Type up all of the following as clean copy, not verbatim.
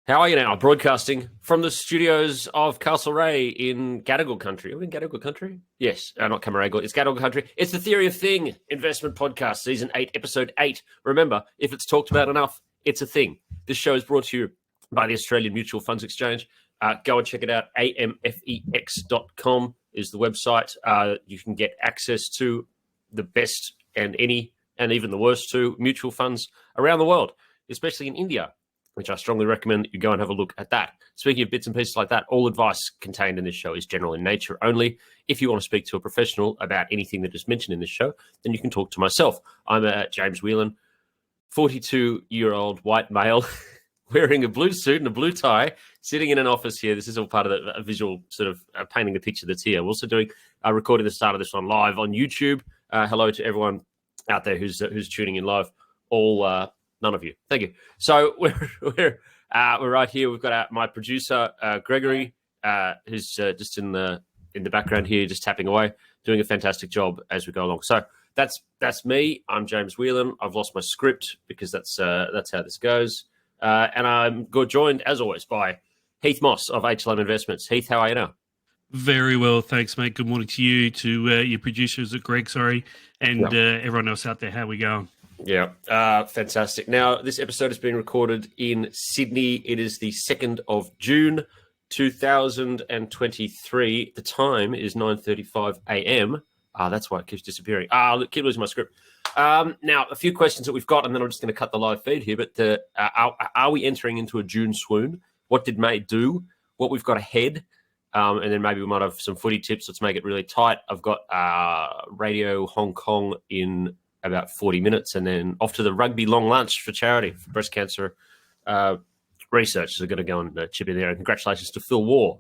How are you now? Broadcasting from the studios of Castlereagh in Gadigal country. Are we in Gadigal country? Yes, not Camaragal. It's Gadigal country. It's the Theory of Thing Investment Podcast, Season 8, Episode 8. Remember, if it's talked about enough, it's a thing. This show is brought to you by the Australian Mutual Funds Exchange. Go and check it out. amfex.com is the website. You can get access to the best and even the worst too, mutual funds around the world, especially in India, which I strongly recommend that you go and have a look at that. Speaking of bits and pieces like that, all advice contained in this show is general in nature only. If you want to speak to a professional about anything that is mentioned in this show, then you can talk to myself. I'm James Whelan, 42-year-old white male, wearing a blue suit and a blue tie, sitting in an office here. This is all part of a visual sort of painting the picture that's here. We're also doing recording the start of this one live on YouTube. Hello to everyone out there who's tuning in live. None of you. Thank you. So we're right here. We've got my producer Gregory, who's just in the background here, just tapping away, doing a fantastic job as we go along. So that's me. I'm James Whelan. I've lost my script because that's how this goes. And I'm joined as always by Heath Moss of HLM Investments. Heath, how are you now? Very well, thanks, mate. Good morning to you, to your producers at Greg, and everyone else out there. How are we going? Yeah, fantastic. Now, this episode has been recorded in Sydney. It is the 2nd of June, 2023. The time is 9:35 a.m. That's why it keeps disappearing. I keep losing my script. Now, a few questions that we've got, and then I'm just going to cut the live feed here. But are we entering into a June swoon? What did May do? What we've got ahead? And then maybe we might have some footy tips. Let's make it really tight. I've got Radio Hong Kong in about 40 minutes, and then off to the rugby long lunch for charity for breast cancer research. So we're going to go and chip in there. And congratulations to Phil Waugh,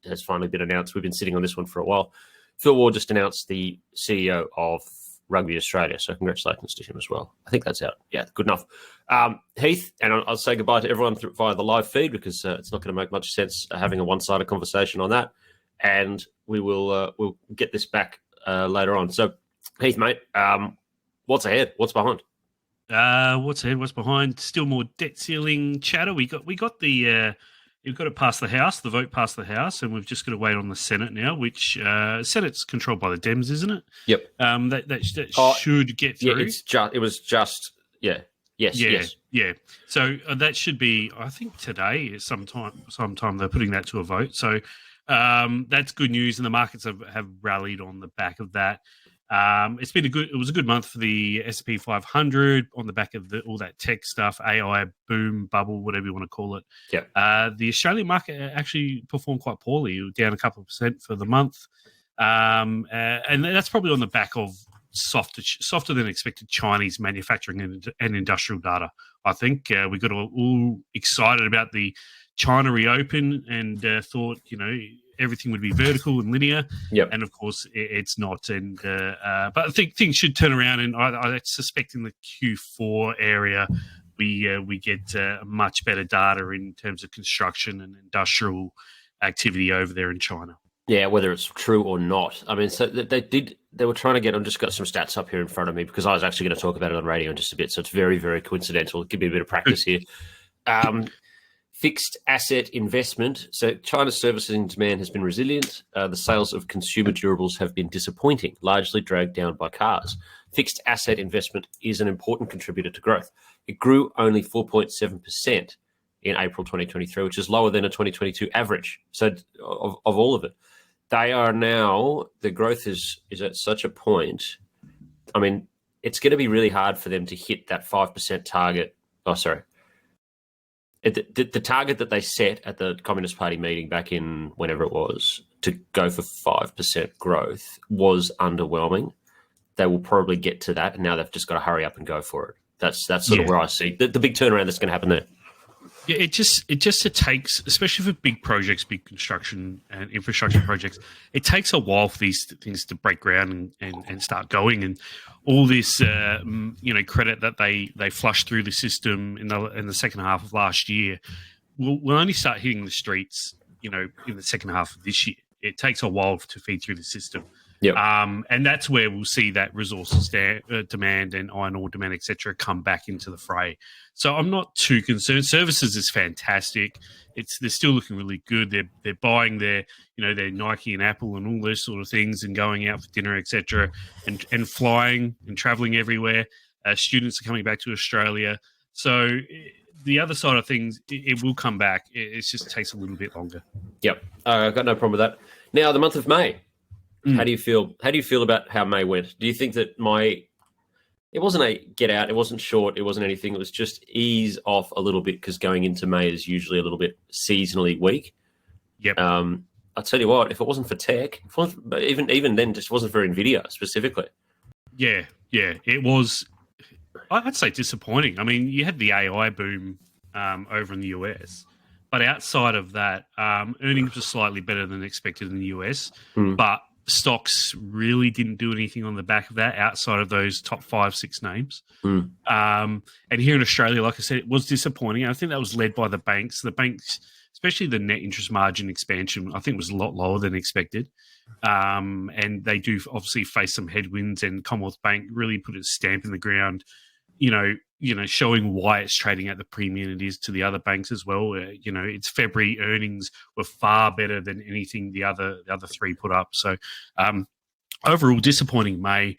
has finally been announced. We've been sitting on this one for a while. Phil Waugh just announced the CEO of Rugby Australia, so congratulations to him as well. I think that's out. Yeah, good enough. Heath, and I'll say goodbye to everyone via the live feed because it's not going to make much sense having a one-sided conversation on that. And we'll get this back later on. So, Heath, mate, what's ahead? What's behind? What's ahead? What's behind? Still more debt ceiling chatter. We got the you've got to pass the House. The vote passed the House, and we've just got to wait on the Senate now. Which Senate's controlled by the Dems, isn't it? Yep. That should get through. Yeah, it was just. Yes. So that should be, I think, today. Sometime they're putting that to a vote. So that's good news, and the markets have rallied on the back of that. It was a good month for the S&P 500 on the back of all that tech stuff, AI boom, bubble, whatever you want to call it. Yeah. The Australian market actually performed quite poorly. It was down a couple of percent for the month. And that's probably on the back of softer than expected Chinese manufacturing and industrial data. I think we got all excited about the China reopen and thought, everything would be vertical and linear. Yep. And of course it's not. And but I think things should turn around, and I suspect in the Q4 area we get much better data in terms of construction and industrial activity over there in China. Yeah, whether it's true or not. I mean, so they were trying to get, I've just got some stats up here in front of me because I was actually going to talk about it on radio in just a bit. So it's very, very coincidental. Give me a bit of practice here. Fixed asset investment. So China's servicing demand has been resilient. The sales of consumer durables have been disappointing, largely dragged down by cars. Fixed asset investment is an important contributor to growth. It grew only 4.7% in April 2023, which is lower than a 2022 average. So of all of it, they are now, the growth is at such a point. I mean, it's going to be really hard for them to hit that 5% target. Oh, sorry. The target that they set at the Communist Party meeting back in whenever it was to go for 5% growth was underwhelming. They will probably get to that, and now they've just got to hurry up and go for it. That's sort of where I see the big turnaround that's going to happen there. Yeah, it takes, especially for big projects, big construction and infrastructure projects, it takes a while for these things to break ground and start going. And all this, credit that they flushed through the system in the second half of last year will only start hitting the streets, in the second half of this year. It takes a while to feed through the system. Yep. And that's where we'll see that resources demand and iron ore demand, etc., come back into the fray. So I'm not too concerned. Services is fantastic. They're still looking really good. They're buying their Nike and Apple and all those sort of things and going out for dinner, etc., and flying and traveling everywhere. Students are coming back to Australia. So the other side of things, it will come back. It just takes a little bit longer. Yep. I've got no problem with that. Now, the month of May. How do you feel? How do you feel about how May went? Do you think that it wasn't a get out, it wasn't short, it wasn't anything. It was just ease off a little bit because going into May is usually a little bit seasonally weak. Yep. I'll tell you what, if it wasn't for tech, even then, just wasn't for NVIDIA specifically. Yeah, it was. I'd say disappointing. I mean, you had the AI boom over in the US, but outside of that, earnings were slightly better than expected in the US, but stocks really didn't do anything on the back of that outside of those top 5-6 names. And here in Australia, like I said, it was disappointing. I think that was led by the banks. The banks, especially the net interest margin expansion, I think was a lot lower than expected. And they do obviously face some headwinds, and Commonwealth Bank really put its stamp in the ground, showing why it's trading at the premium it is to the other banks as well. Its February earnings were far better than anything the other three put up. So overall, disappointing May.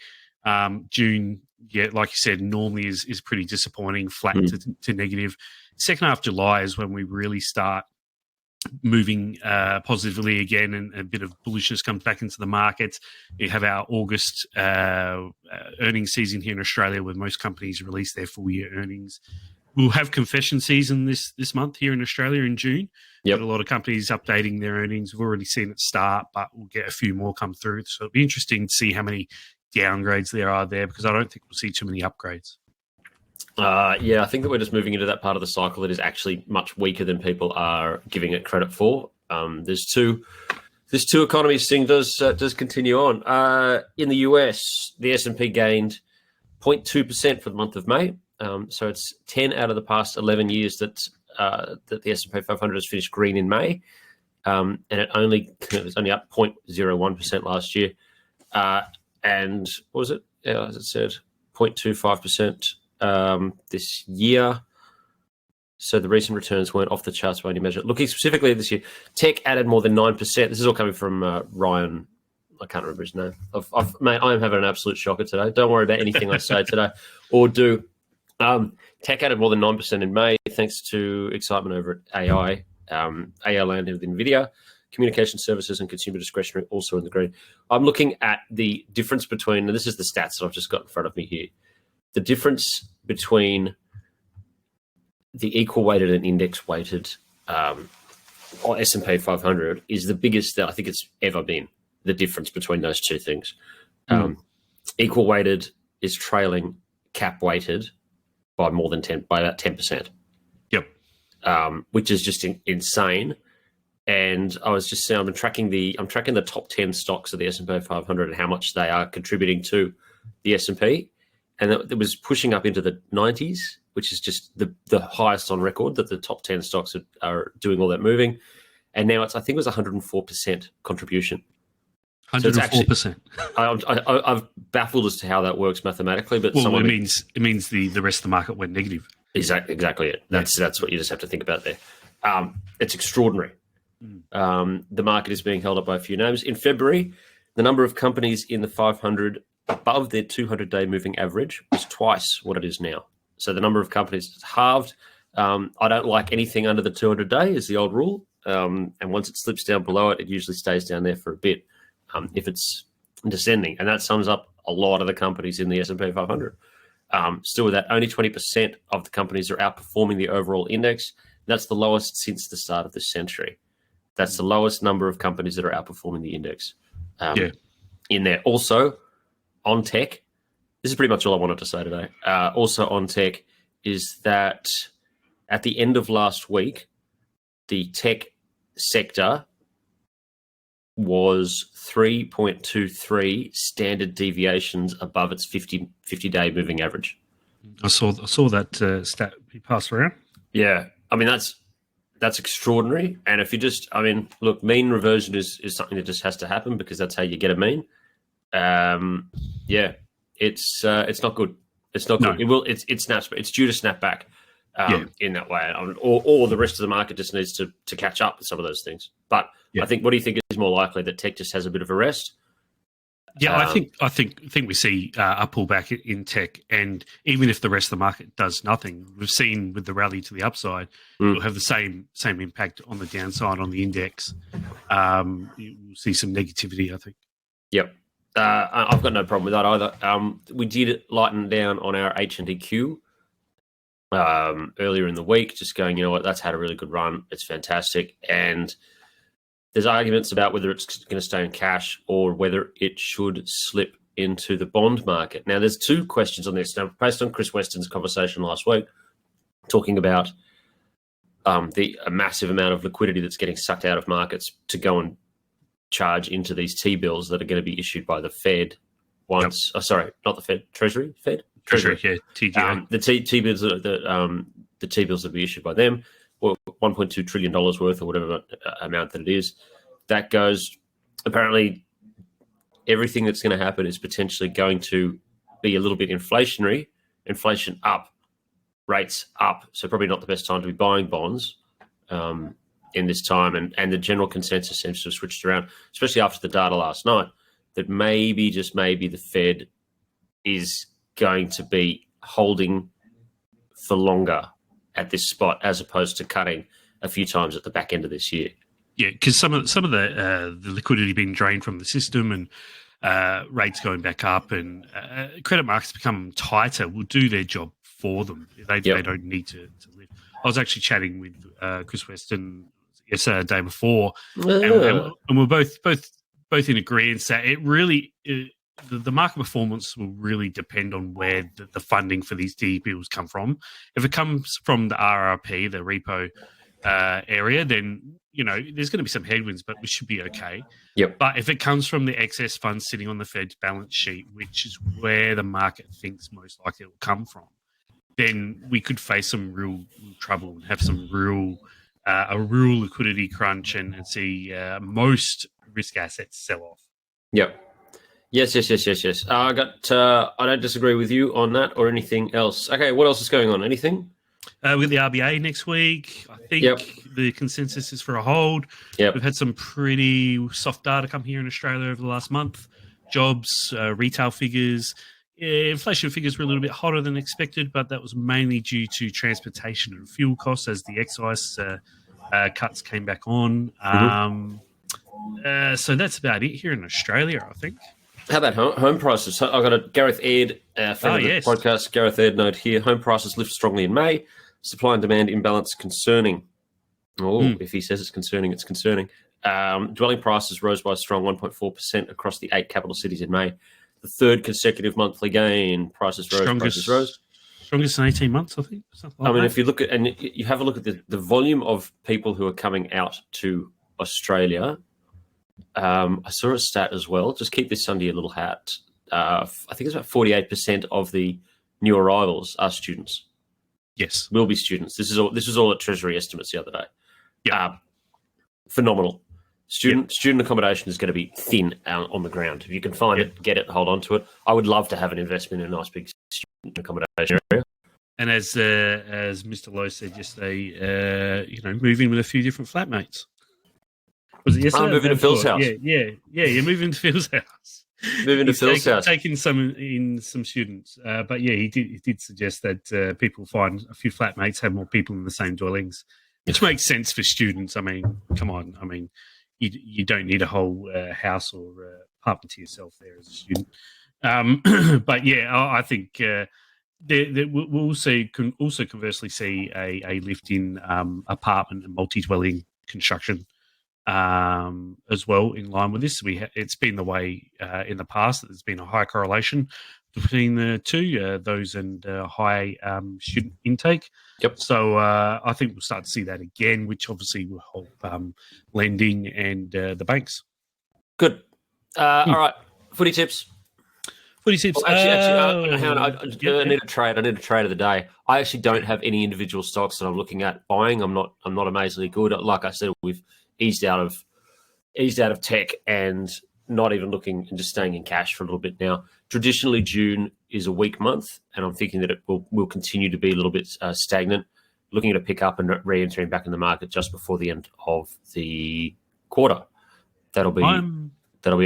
June, like you said, normally is pretty disappointing, flat to negative. Second half of July is when we really start moving positively again, and a bit of bullishness comes back into the markets. You have our August earnings season here in Australia, where most companies release their full year earnings. We'll have confession season this month here in Australia in June. Yep. But a lot of companies updating their earnings. We've already seen it start, but we'll get a few more come through. So it'll be interesting to see how many downgrades there are there, because I don't think we'll see too many upgrades. I think that we're just moving into that part of the cycle that is actually much weaker than people are giving it credit for. This two economies thing does continue on. In the US, the S&P gained 0.2% for the month of May. So it's 10 out of the past 11 years that the S&P 500 has finished green in May, and it was only up 0.01% last year. And what was it? As it said, 0.25%. This year. So the recent returns weren't off the charts by any measure. Looking specifically at this year, tech added more than 9%. This is all coming from Ryan. I can't remember his name. Mate, I'm having an absolute shocker today. Don't worry about anything I say today or do. Tech added more than 9% in May, thanks to excitement over at AI, AI landed with NVIDIA. Communication services and consumer discretionary also in the green. I'm looking at the difference between, and this is the stats that I've just got in front of me here. The difference between the equal weighted and index weighted S&P 500 is the biggest that I think it's ever been, the difference between those two things. Equal weighted is trailing cap weighted by about 10%. Yep. Which is just insane. And I was just saying, I'm tracking the top 10 stocks of the S&P 500 and how much they are contributing to the S&P. And it was pushing up into the 90s, which is just the highest on record that the top 10 stocks are doing all that moving. And now I think it was 104% contribution. 104%. So I'm baffled as to how that works mathematically. But it means the rest of the market went negative. Exactly it. That's what you just have to think about there. It's extraordinary. The market is being held up by a few names. In February, the number of companies in the 500 above their 200-day moving average was twice what it is now. So the number of companies is halved. I don't like anything under the 200-day is the old rule. And once it slips down below it, it usually stays down there for a bit if it's descending. And that sums up a lot of the companies in the S&P 500. Still with that, only 20% of the companies are outperforming the overall index. That's the lowest since the start of this century. That's the lowest number of companies that are outperforming the index. In there. Also, on tech, this is pretty much all I wanted to say today. Also on tech is that at the end of last week, the tech sector was 3.23 standard deviations above its 50-day moving average. I saw that stat be passed around. Yeah. I mean, that's extraordinary. And if you look, mean reversion is something that just has to happen because that's how you get a mean. Yeah, it's not good. It's not good. No. It snaps, but it's due to snap back Yeah. in that way, or the rest of the market just needs to catch up with some of those things. But Yeah. I think, what do you think is more likely, that tech just has a bit of a rest? Yeah, I think we see a pullback in tech, and even if the rest of the market does nothing, we've seen with the rally to the upside, you'll have the same impact on the downside on the index. You'll see some negativity, I think. Yep. I've got no problem with that either. We did lighten down on our HNDQ earlier in the week, just going, you know what, that's had a really good run. It's fantastic. And there's arguments about whether it's going to stay in cash or whether it should slip into the bond market. Now, there's two questions on this. Now, based on Chris Weston's conversation last week, talking about a massive amount of liquidity that's getting sucked out of markets to go and charge into these T-bills that are going to be issued by the Fed once. Yep. Oh, sorry, not the Fed, Treasury, Fed, Treasury, yeah, TGA. The T-bills, the T-bills that will be issued by them, or $1.2 trillion worth, or whatever amount that it is. That goes, apparently, everything that's going to happen is potentially going to be a little bit inflationary. Inflation up, rates up. So probably not the best time to be buying bonds in this time. And the general consensus seems to have switched around, especially after the data last night, that maybe, just maybe, the Fed is going to be holding for longer at this spot, as opposed to cutting a few times at the back end of this year. Yeah, because some of the liquidity being drained from the system, and rates going back up, and credit markets become tighter, will do their job for them. They don't need to live. I was actually chatting with Chris Weston yesterday, the day before, and we're both in agreement that it really the market performance will really depend on where the funding for these D bills come from. If it comes from the RRP, the repo area, then there's going to be some headwinds, but we should be okay. Yep. But if it comes from the excess funds sitting on the Fed's balance sheet, which is where the market thinks most likely it will come from, then we could face some real trouble and have some a real liquidity crunch, and see most risk assets sell off. Yep. Yes. I don't disagree with you on that or anything else. Okay, what else is going on? Anything? With the RBA next week, I think the consensus is for a hold. Yep. We've had some pretty soft data come here in Australia over the last month. Jobs, retail figures. Inflation figures were a little bit hotter than expected, but that was mainly due to transportation and fuel costs as the excise cuts came back on. So that's about it here in Australia, I think. How about home prices? I've got a Gareth Aird, friend of the podcast, Gareth Aird note here. Home prices lift strongly in May. Supply and demand imbalance concerning. If he says it's concerning, it's concerning. Dwelling prices rose by a strong 1.4% across the 8 capital cities in May. The third consecutive monthly gain. Prices rose. Strongest in 18 months, I think. If you look at, and you have a look at the volume of people who are coming out to Australia. I saw a stat as well. Just keep this under your little hat. I think it's about 48% of the new arrivals are students. Yes, will be students. This was all at Treasury estimates the other day. Yeah, phenomenal. Student accommodation is going to be thin on the ground. If you can find it, get it, hold on to it. I would love to have an investment in a nice big student accommodation area. And as Mr. Lowe said yesterday, move in with a few different flatmates. Was it yesterday? I'm moving to Phil's house. Yeah. You're moving to Phil's house. Moving to Phil's house. Taking some students. But yeah, he did suggest that people find a few flatmates, have more people in the same dwellings, which makes sense for students. I mean, come on. I mean, you don't need a whole house or apartment to yourself there as a student. But yeah, I think we'll also conversely see a lift in apartment and multi-dwelling construction as well, in line with this. It's been the way in the past that there's been a high correlation between the two, those and high student intake. Yep. So I think we'll start to see that again, which obviously will help lending and the banks. Good. All right. Footy tips. Footy tips. Hang on. I need a trade. I need a trade of the day. I actually don't have any individual stocks that I'm looking at buying. I'm not amazingly good. Like I said, we've eased out of tech, and not even looking and just staying in cash for a little bit now. Traditionally, June is a weak month, and I'm thinking that it will continue to be a little bit stagnant. Looking at a pick up and re-entering back in the market just before the end of the quarter. That'll be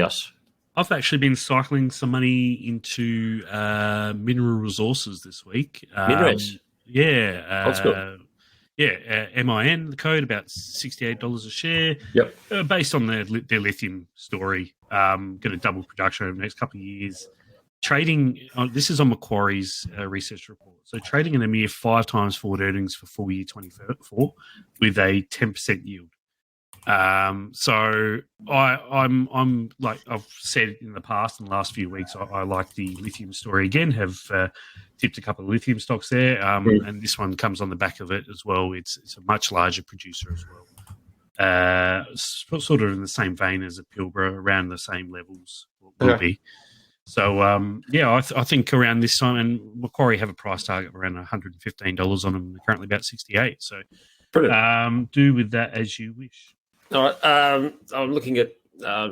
us. I've actually been cycling some money into mineral resources this week. Minres? Yeah. Old school. MIN, the code, about $68 a share. Yep. Based on their lithium story. Going to double production over the next couple of years. Trading, this is on Macquarie's research report. So trading in a mere 5 times forward earnings for full year 24 with a 10% yield. So I'm like I've said in the past, in the last few weeks, I like the lithium story again. Have tipped a couple of lithium stocks there, and this one comes on the back of it as well. It's a much larger producer as well, sort of in the same vein as a Pilbara, around the same levels will be. So I think around this time, and Macquarie have a price target of around $115 on them. They're currently about 68. So do with that as you wish. All right. I'm looking at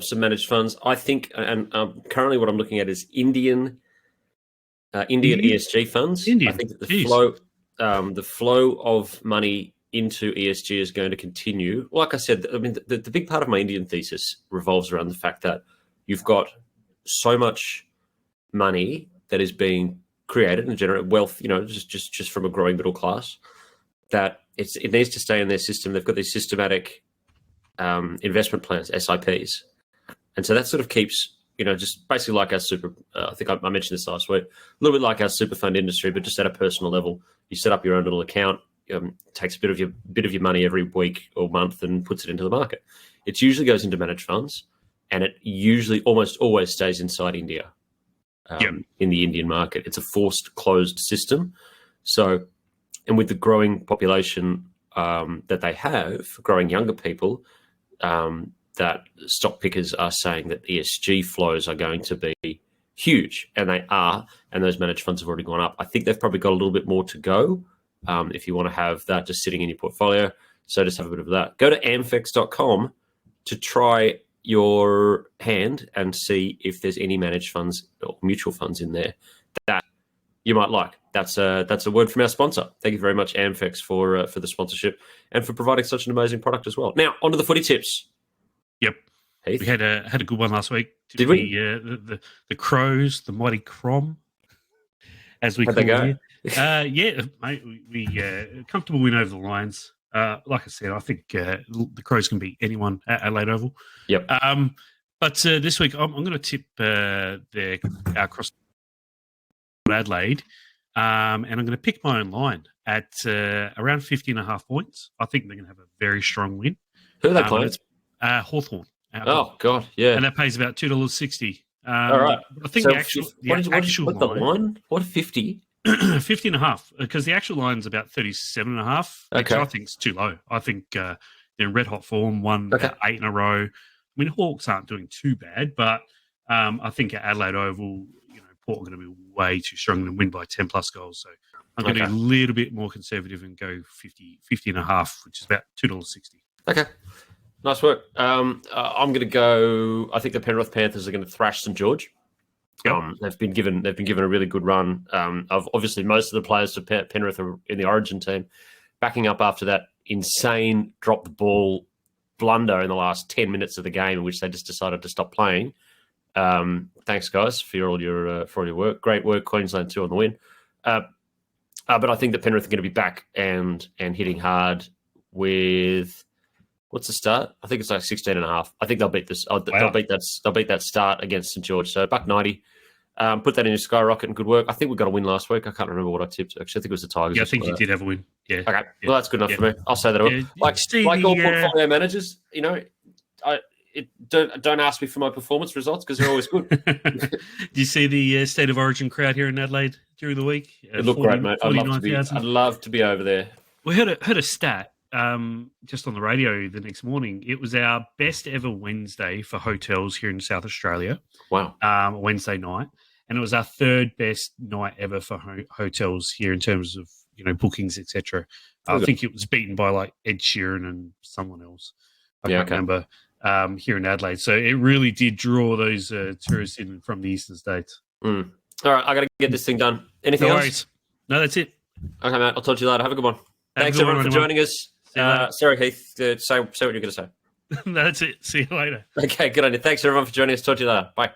some managed funds. I think, and currently what I'm looking at is Indian ESG funds. I think that the flow of money into ESG is going to continue. Like I said, I mean, the big part of my Indian thesis revolves around the fact that you've got so much money that is being created and generate wealth, just from a growing middle class, that it needs to stay in their system. They've got these systematic investment plans, SIPs, and so that sort of keeps, just basically like our super. I think I mentioned this last week, a little bit like our super fund industry, but just at a personal level. You set up your own little account, takes a bit of your money every week or month, and puts it into the market. It usually goes into managed funds, and it usually almost always stays inside India, in the Indian market. It's a forced closed system. So, and with the growing population that they have, growing younger people, that stock pickers are saying that ESG flows are going to be huge, and they are, and those managed funds have already gone up. I think they've probably got a little bit more to go if you want to have that just sitting in your portfolio. So just have a bit of that. Go to amfex.com to try your hand and see if there's any managed funds or mutual funds in there that you might like. That's a word from our sponsor. Thank you very much, Amfex, for the sponsorship and for providing such an amazing product as well. Now, onto the footy tips. Yep. Heath? We had a good one last week. Did we? The Crows, the mighty Crom, as we call it here. Mate, we comfortable win over the Lions. Like I said, I think the Crows can beat anyone at Adelaide Oval. Yep. But this week, I'm going to tip our cross Adelaide, and I'm going to pick my own line at around 50.5 points. I think they're going to have a very strong win. Who are they playing? Hawthorn. Oh, God, yeah. And that pays about $2.60. All right. I think the actual line? What, 50? 50.5, because the actual line's about 37.5, which I think is too low. I think they're in red hot form, won 8 in a row. I mean, Hawks aren't doing too bad, but I think at Adelaide Oval, Port are going to be way too strong and win by 10 plus goals. So I'm going to be a little bit more conservative and go 50.5, which is about $2.60. Okay. Nice work. I'm going to go. I think the Penrith Panthers are going to thrash St George. Yep. They've been given a really good run. Of obviously most of the players for Penrith are in the Origin team, backing up after that insane drop the ball blunder in the last 10 minutes of the game, in which they just decided to stop playing. Thanks, guys, for all your work. Great work, Queensland too, on the win. But I think that Penrith are going to be back and hitting hard with. What's the start? I think it's like 16.5. I think they'll beat this. They'll beat that start against St George. So $1.90. Put that in your skyrocket and good work. I think we got a win last week. I can't remember what I tipped. Actually, I think it was the Tigers. Yeah, I think you did have a win. Yeah. Okay. Yeah. Well, that's good enough for me. I'll say that. Like all portfolio managers, don't ask me for my performance results because they're always good. Do you see the State of Origin crowd here in Adelaide during the week? It looked great, mate. I'd love to be over there. We heard a stat. Just on the radio the next morning, it was our best ever Wednesday for hotels here in South Australia. Wow. Wednesday night. And it was our third best night ever for hotels here in terms of, bookings, etc. I think it was beaten by like Ed Sheeran and someone else. I Yeah, can't okay. remember, here in Adelaide. So it really did draw those tourists in from the eastern states. All right, I got to get this thing done. Anything No else? worries. No, that's it. Okay, mate. I'll talk to you later. Have a good one. Have Thanks, a good everyone, one, for joining us. See you later. Sarah Heath, say what you're going to say. No, that's it. See you later. Okay, good on you. Thanks, everyone, for joining us. Talk to you later. Bye.